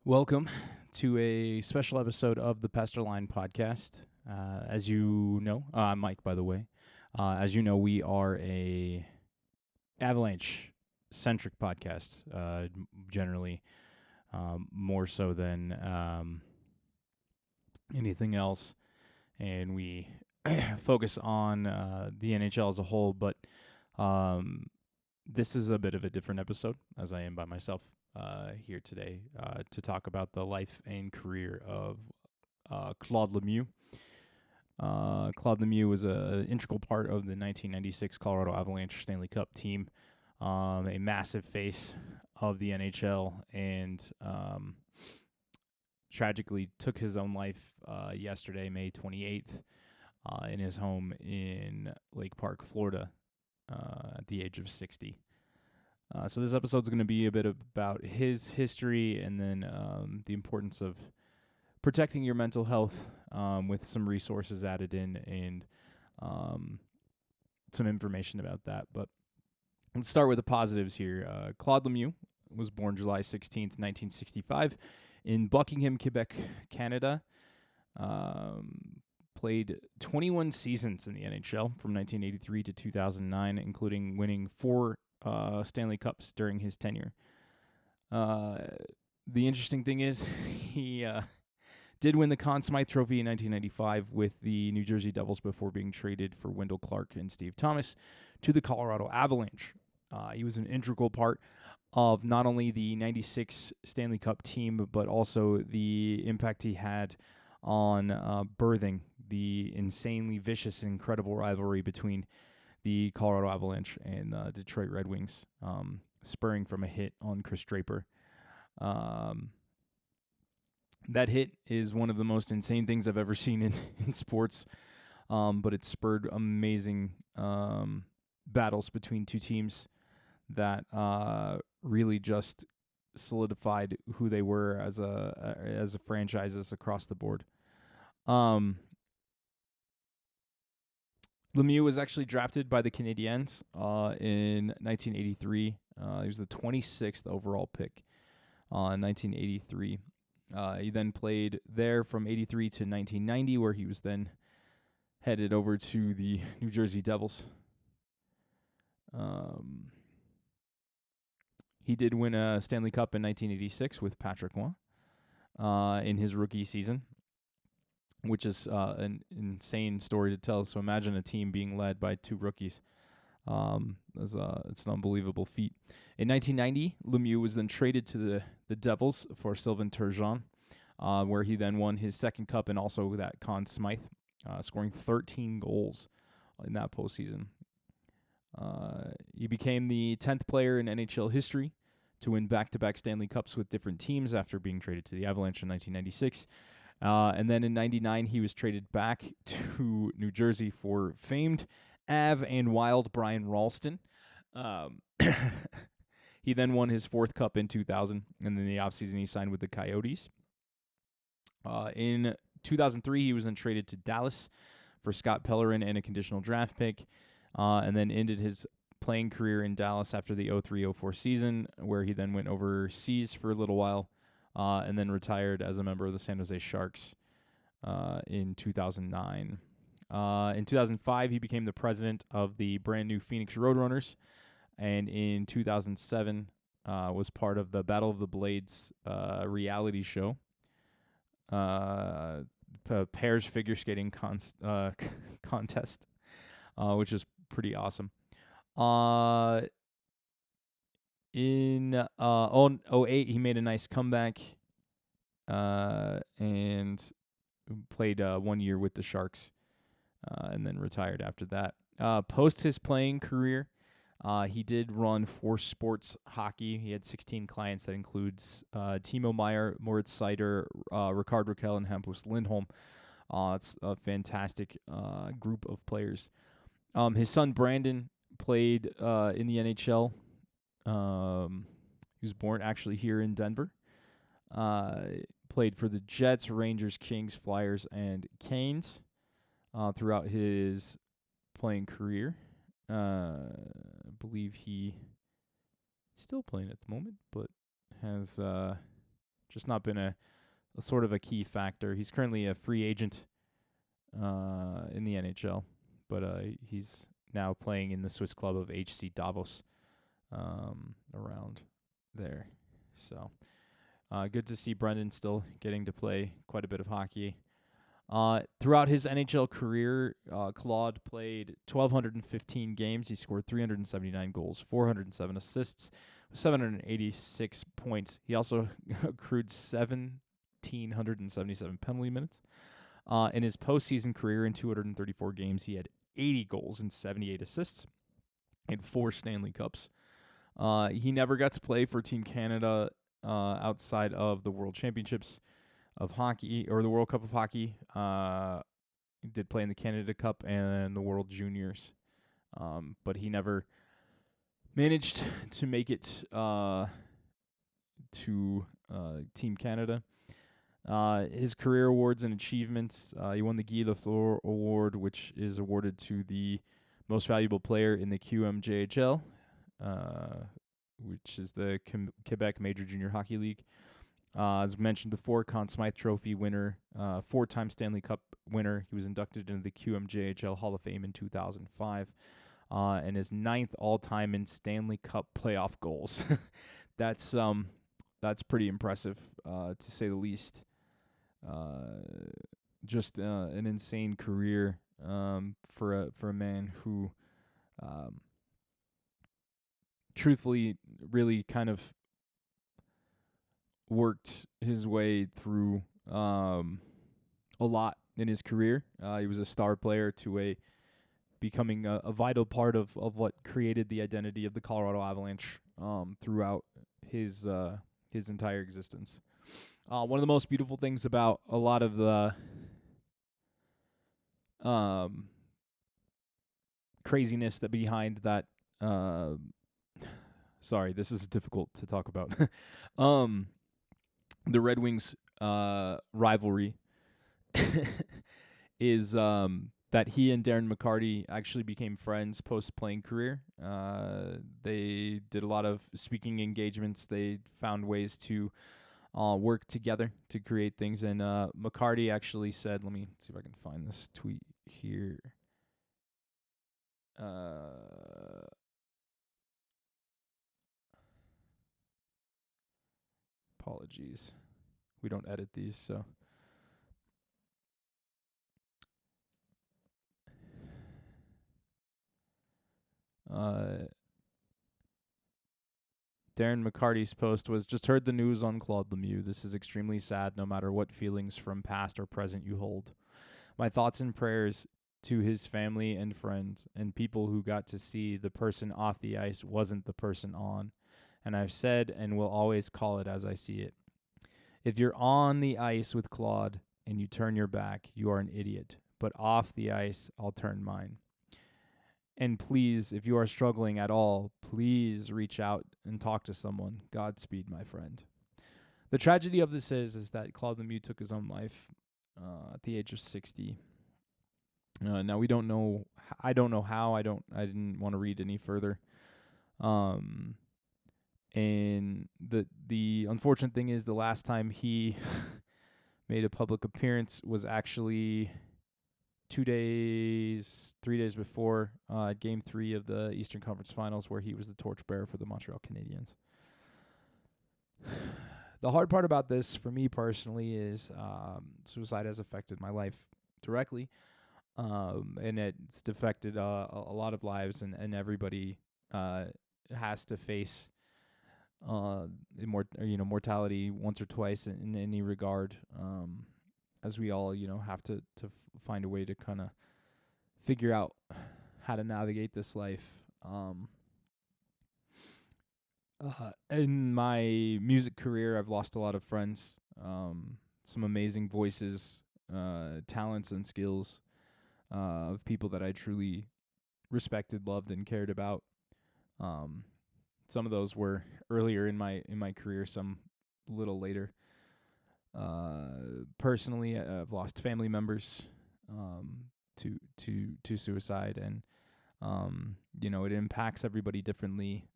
Welcome to a special episode of the Hotline podcast. As you know, I'm Mike, by the way. As you know, we are a Avalanche-centric podcast, generally more so than anything else. And we focus on the NHL as a whole, but this is a bit of a different episode, as I am by myself here today to talk about the life and career of Claude Lemieux. Claude Lemieux was an integral part of the 1996 Colorado Avalanche Stanley Cup team, a massive face of the NHL, and tragically took his own life yesterday, May 28th, in his home in Lake Park, Florida, at the age of 60. So this episode is going to be a bit about his history and then the importance of protecting your mental health with some resources added in and some information about that. But let's start with the positives here. Claude Lemieux was born July 16th, 1965 in Buckingham, Quebec, Canada. Played 21 seasons in the NHL from 1983 to 2009, including winning 4 Stanley Cups during his tenure. The interesting thing is he did win the Conn Smythe Trophy in 1995 with the New Jersey Devils before being traded for Wendell Clark and Steve Thomas to the Colorado Avalanche. He was an integral part of not only the 96 Stanley Cup team, but also the impact he had on birthing the insanely vicious and incredible rivalry between the Colorado Avalanche and Detroit Red Wings, spurring from a hit on Chris Draper. That hit is one of the most insane things I've ever seen in sports, but it spurred amazing battles between two teams that really just solidified who they were as a franchises across the board. Lemieux was actually drafted by the Canadiens in 1983. He was the 26th overall pick in 1983. He then played there from 83 to 1990, where he was then headed over to the New Jersey Devils. He did win a Stanley Cup in 1986 with Patrick Roy in his rookie season, which is an insane story to tell. So imagine a team being led by 2 rookies. It's an unbelievable feat. In 1990, Lemieux was then traded to the Devils for Sylvain Turgeon, where he then won his second cup and also that Conn Smythe, scoring 13 goals in that postseason. He became the 10th player in NHL history to win back-to-back Stanley Cups with different teams after being traded to the Avalanche in 1996. And then in 99, he was traded back to New Jersey for famed Av and Wild Brian Ralston. He then won his 4th cup in 2000, and then in the offseason he signed with the Coyotes. In 2003, he was then traded to Dallas for Scott Pellerin and a conditional draft pick, and then ended his playing career in Dallas after the 03-04 season, where he then went overseas for a little while, and then retired as a member of the San Jose Sharks in 2009. In 2005, he became the president of the brand new Phoenix Roadrunners, and in 2007 was part of the Battle of the Blades reality show, pairs figure skating contest, which is pretty awesome. In 2008, he made a nice comeback and played 1 year with the Sharks and then retired after that. Post his playing career, he did run for sports hockey. He had 16 clients. That includes Timo Meyer, Moritz Seider, Ricard Raquel, and Hampus Lindholm. It's a fantastic group of players. His son Brandon played in the NHL. He was born actually here in Denver. Played for the Jets, Rangers, Kings, Flyers, and Canes throughout his playing career. I believe he still playing at the moment, but has just not been a sort of a key factor. He's currently a free agent in the NHL, but he's now playing in the Swiss club of HC Davos around there. So good to see Brendan still getting to play quite a bit of hockey. Throughout his NHL career, Claude played 1,215 games. He scored 379 goals, 407 assists, 786 points. He also accrued 1,777 penalty minutes. In his postseason career in 234 games, he had 80 goals and 78 assists and 4 Stanley Cups. He never got to play for Team Canada outside of the World Championships of Hockey, or the World Cup of Hockey. He did play in the Canada Cup and the World Juniors, but he never managed to make it to Team Canada. His career awards and achievements, he won the Guy Lafleur Award, which is awarded to the most valuable player in the QMJHL, which is the Quebec Major Junior Hockey League. As mentioned before, Conn Smythe Trophy winner, 4-time Stanley Cup winner. He was inducted into the QMJHL Hall of Fame in 2005, and his 9th all-time in Stanley Cup playoff goals. That's pretty impressive, to say the least. Just an insane career for a man who, truthfully, really kind of worked his way through a lot in his career. He was a star player to becoming a vital part of what created the identity of the Colorado Avalanche throughout his entire existence. One of the most beautiful things about a lot of the craziness that behind that sorry, this is difficult to talk about. The Red Wings rivalry is that he and Darren McCarty actually became friends post-playing career. They did a lot of speaking engagements. They found ways to work together to create things. And McCarty actually said, let me see if I can find this tweet here. Apologies. We don't edit these, so. Darren McCarty's post was, just heard the news on Claude Lemieux. This is extremely sad, no matter what feelings from past or present you hold. My thoughts and prayers to his family and friends and people who got to see the person off the ice wasn't the person on. And I've said and will always call it as I see it. If you're on the ice with Claude and you turn your back, you are an idiot. But off the ice, I'll turn mine. And please, if you are struggling at all, please reach out and talk to someone. Godspeed, my friend. The tragedy of this is that Claude Lemieux took his own life at the age of 60. Now we don't know. I don't know how. I didn't want to read any further. And the unfortunate thing is, the last time he made a public appearance was actually 3 days before Game 3 of the Eastern Conference Finals, where he was the torchbearer for the Montreal Canadiens. The hard part about this, for me personally, is suicide has affected my life directly, and it's affected a lot of lives, and everybody has to face mortality once or twice in any regard. As we all, have to find a way to kind of figure out how to navigate this life. In my music career, I've lost a lot of friends, some amazing voices, talents, and skills of people that I truly respected, loved, and cared about. Some of those were earlier in my career, some a little later. Personally, I've lost family members to suicide, and it impacts everybody differently.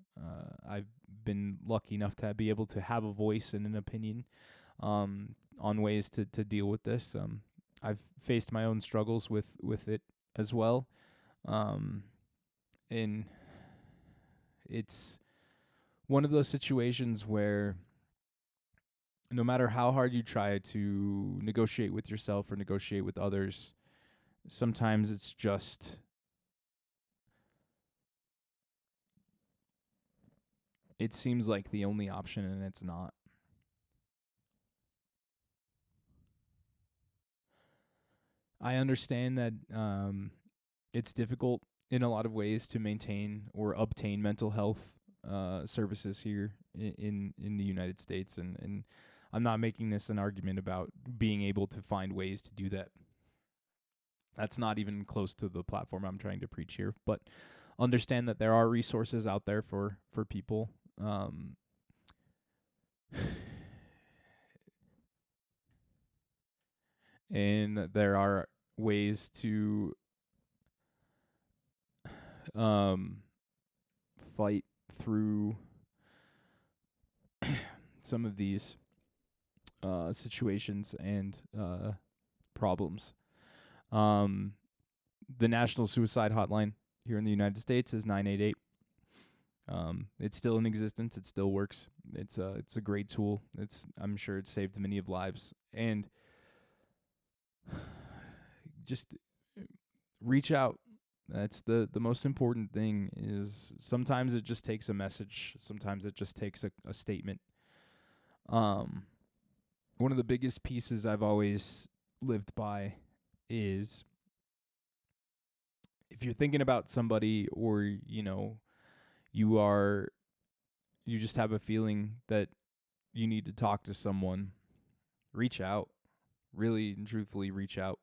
I've been lucky enough to be able to have a voice and an opinion on ways to deal with this. I've faced my own struggles with it as well. And it's one of those situations where no matter how hard you try to negotiate with yourself or negotiate with others, sometimes it's just it seems like the only option, and it's not. I understand that it's difficult in a lot of ways to maintain or obtain mental health services here in the United States, and I'm not making this an argument about being able to find ways to do that. That's not even close to the platform I'm trying to preach here, but understand that there are resources out there for people. And there are ways to um, fight through some of these situations and problems. The National Suicide Hotline here in the United States is 988. It's still in existence. It still works. It's a great tool. I'm sure it's saved many of lives. And just reach out. That's the most important thing. Is sometimes it just takes a message. Sometimes it just takes a statement. One of the biggest pieces I've always lived by is if you're thinking about somebody, or you just have a feeling that you need to talk to someone, reach out. Really and truthfully reach out.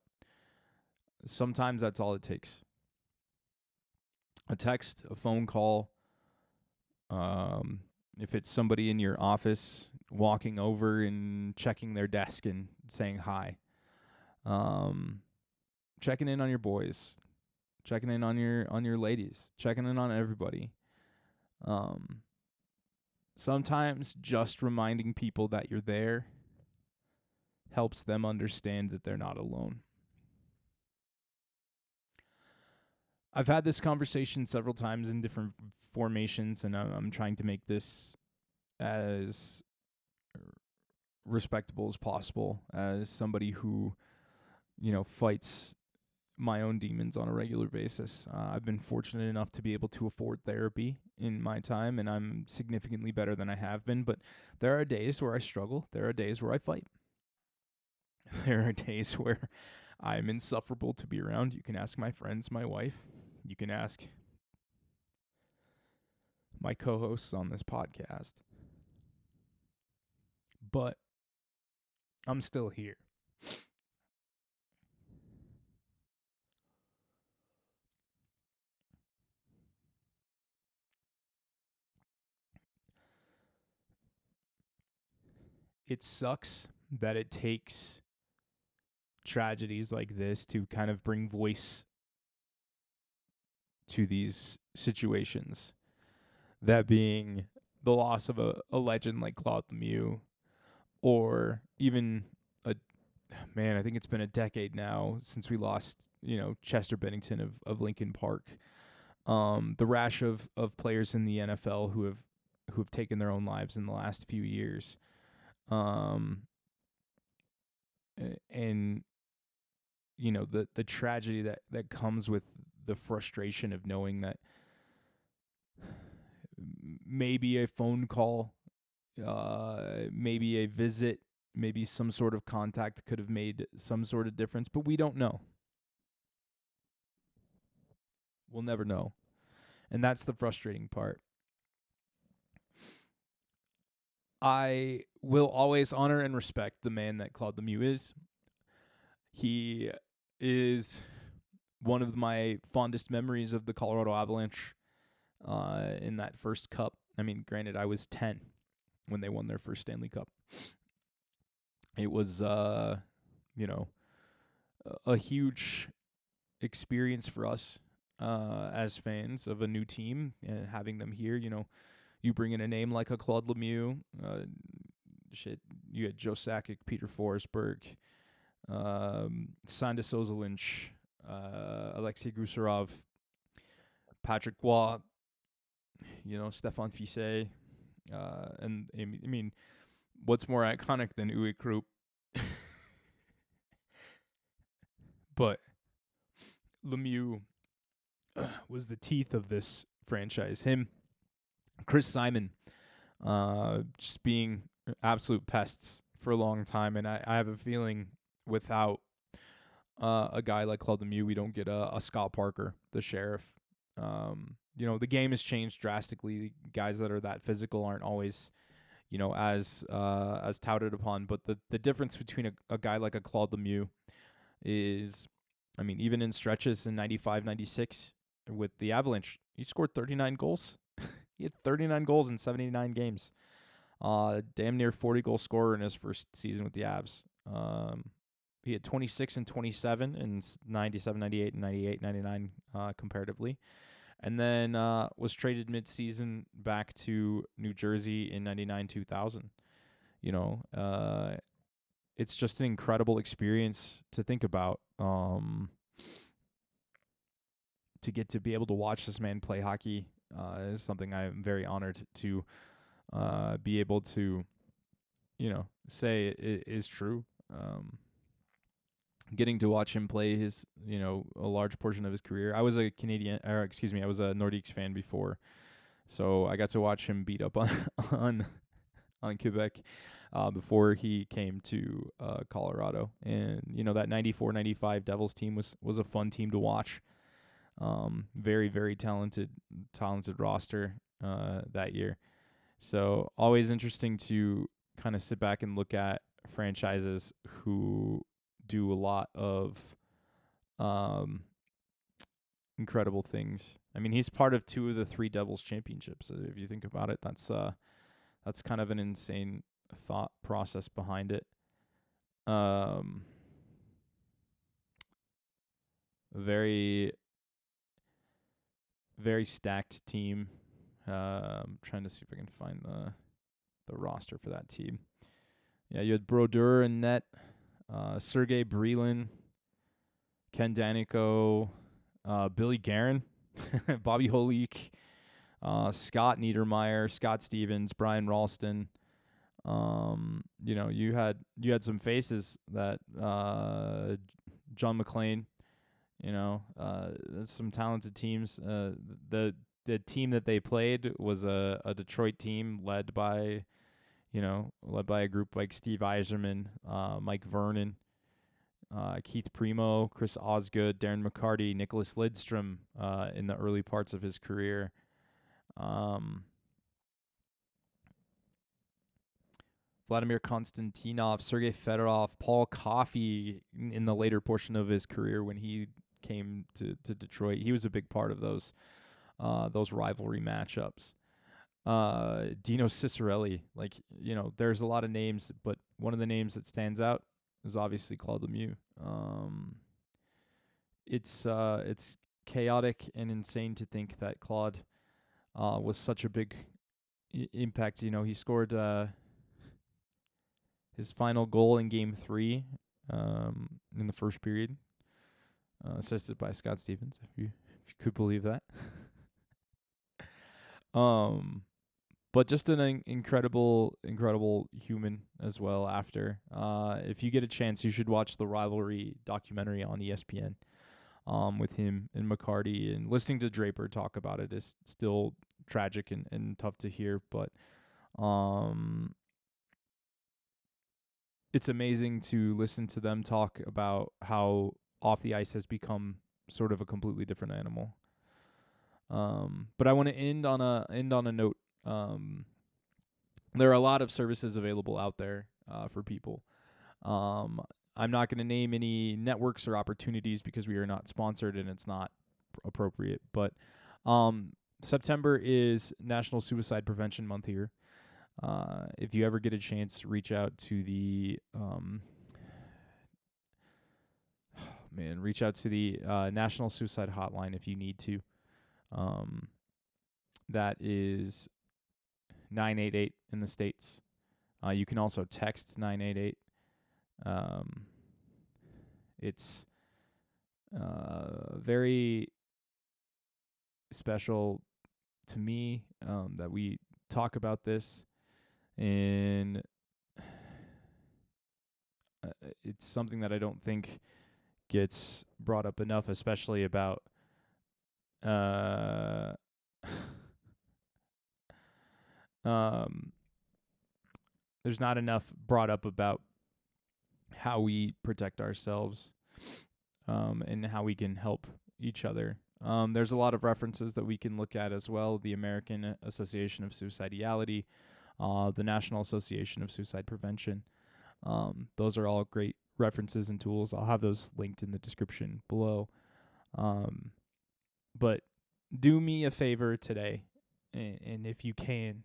Sometimes that's all it takes. A text, a phone call. If it's somebody in your office walking over and checking their desk and saying hi. Checking in on your boys, checking in on your ladies, checking in on everybody. Sometimes just reminding people that you're there helps them understand that they're not alone. I've had this conversation several times in different formations, and I'm trying to make this as respectable as possible as somebody who, fights my own demons on a regular basis. I've been fortunate enough to be able to afford therapy in my time, and I'm significantly better than I have been, but there are days where I struggle. There are days where I fight. There are days where I'm insufferable to be around. You can ask my friends, my wife. You can ask my co-hosts on this podcast. But I'm still here. It sucks that it takes tragedies like this to kind of bring voice to these situations. That being the loss of a legend like Claude Lemieux, or even I think it's been a decade now since we lost, Chester Bennington of Lincoln Park. The rash of players in the NFL who have taken their own lives in the last few years. And the tragedy that comes with the frustration of knowing that maybe a phone call, maybe a visit, maybe some sort of contact could have made some sort of difference, but we don't know. We'll never know. And that's the frustrating part. I will always honor and respect the man that Claude Lemieux is. He is one of my fondest memories of the Colorado Avalanche in that first cup. I mean, granted, I was 10 when they won their first Stanley Cup. It was, a huge experience for us as fans of a new team, having them here. You bring in a name like a Claude Lemieux, you had Joe Sakic, Peter Forsberg, Sanda Sozolinch, Alexei Gusarov, Patrick Waugh, Stefan Fisset, and I mean, what's more iconic than Uwe Krupp? But Lemieux was the teeth of this franchise. Him, Chris Simon, just being absolute pests for a long time, and I have a feeling without a guy like Claude Lemieux, we don't get a Scott Parker, the sheriff. The game has changed drastically. Guys that are that physical aren't always, as touted upon. But the difference between a guy like a Claude Lemieux is, I mean, even in stretches in 95, 96 with the Avalanche, he scored 39 goals. He had 39 goals in 79 games. Damn near 40-goal scorer in his first season with the Avs. He had 26 and 27 in 97, 98, and 98, 99 comparatively. And then was traded mid-season back to New Jersey in 99, 2000. It's just an incredible experience to think about. To get to be able to watch this man play hockey is something I'm very honored to be able to, say it is true. Getting to watch him play his, a large portion of his career. I was a I was a Nordiques fan before, so I got to watch him beat up on Quebec before he came to Colorado. And that 94-95 Devils team was a fun team to watch. Very, very talented roster that year. So always interesting to kind of sit back and look at franchises who do a lot of incredible things. I mean, he's part of 2 of the 3 Devils championships. If you think about it, that's kind of an insane thought process behind it. Very, very stacked team. I'm trying to see if I can find the roster for that team. Yeah, you had Brodeur in net, Sergei Brelin, Ken Danico, Billy Guerin, Bobby Holik, Scott Niedermeyer, Scott Stevens, Brian Ralston. You had some faces that John McClain. Some talented teams. The team that they played was a Detroit team led by a group like Steve Yzerman, Mike Vernon, Keith Primo, Chris Osgood, Darren McCarty, Nicholas Lidstrom in the early parts of his career. Vladimir Konstantinov, Sergei Fedorov, Paul Coffey in the later portion of his career when he came to Detroit. He was a big part of those rivalry matchups. Dino Ciccarelli, there's a lot of names, but one of the names that stands out is obviously Claude Lemieux. It's chaotic and insane to think that Claude was such a big impact. He scored his final goal in Game 3 in the first period, assisted by Scott Stevens, if you could believe that. But just an incredible human as well. After, if you get a chance, you should watch the Rivalry documentary on ESPN. With him and McCarty, and listening to Draper talk about it is still tragic and tough to hear. But it's amazing to listen to them talk about how off the ice has become sort of a completely different animal. But I want to end on a note. There are a lot of services available out there for people. I'm not going to name any networks or opportunities because we are not sponsored and it's not appropriate. But September is National Suicide Prevention Month here. If you ever get a chance, reach out to the National Suicide Hotline if you need to. That is 988 in the States. You can also text 988. It's very special to me that we talk about this, and it's something that I don't think gets brought up enough, especially about there's not enough brought up about how we protect ourselves and how we can help each other. There's a lot of references that we can look at as well. The American Association of Suicidality, the National Association of Suicide Prevention. Those are all great references and tools. I'll have those linked in the description below. But do me a favor today, and if you can,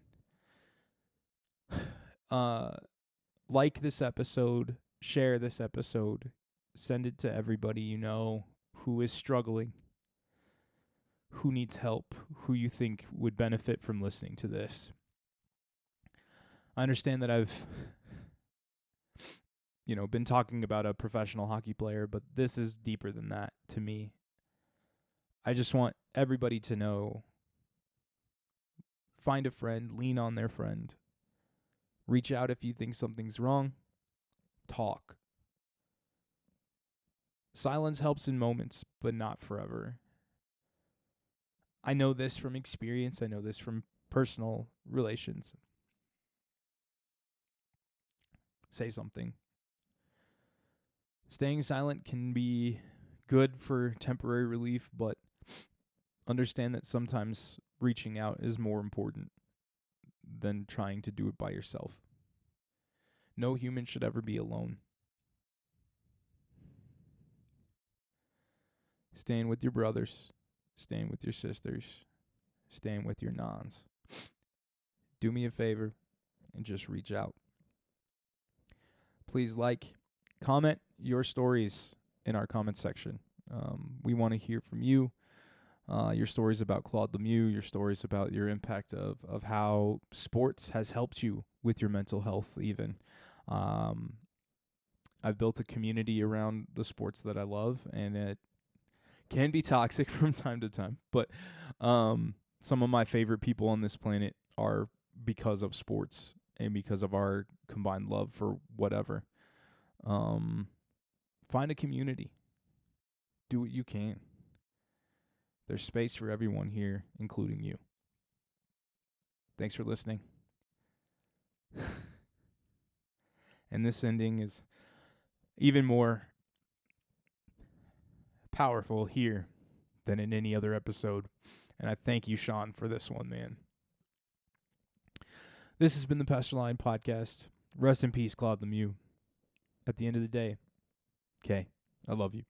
like this episode, share this episode, send it to everybody you know who is struggling, who needs help, who you think would benefit from listening to this. I understand that I've been talking about a professional hockey player, but this is deeper than that to me. I just want everybody to know, find a friend, lean on their friend, reach out if you think something's wrong, talk. Silence helps in moments, but not forever. I know this from experience. I know this from personal relations. Say something. Staying silent can be good for temporary relief, but understand that sometimes reaching out is more important than trying to do it by yourself. No human should ever be alone. Stand with your brothers. Stand with your sisters. Stand with your nons. Do me a favor and just reach out. Please comment your stories in our comment section. We want to hear from you. Your stories about Claude Lemieux, your stories about your impact of how sports has helped you with your mental health even. I've built a community around the sports that I love, and it can be toxic from time to time, but some of my favorite people on this planet are because of sports and because of our combined love for whatever. Find a community. Do what you can. There's space for everyone here, including you. Thanks for listening. And this ending is even more powerful here than in any other episode. And I thank you, Sean, for this one, man. This has been the Pastor Line Podcast. Rest in peace, Claude Lemieux. At the end of the day, okay, I love you.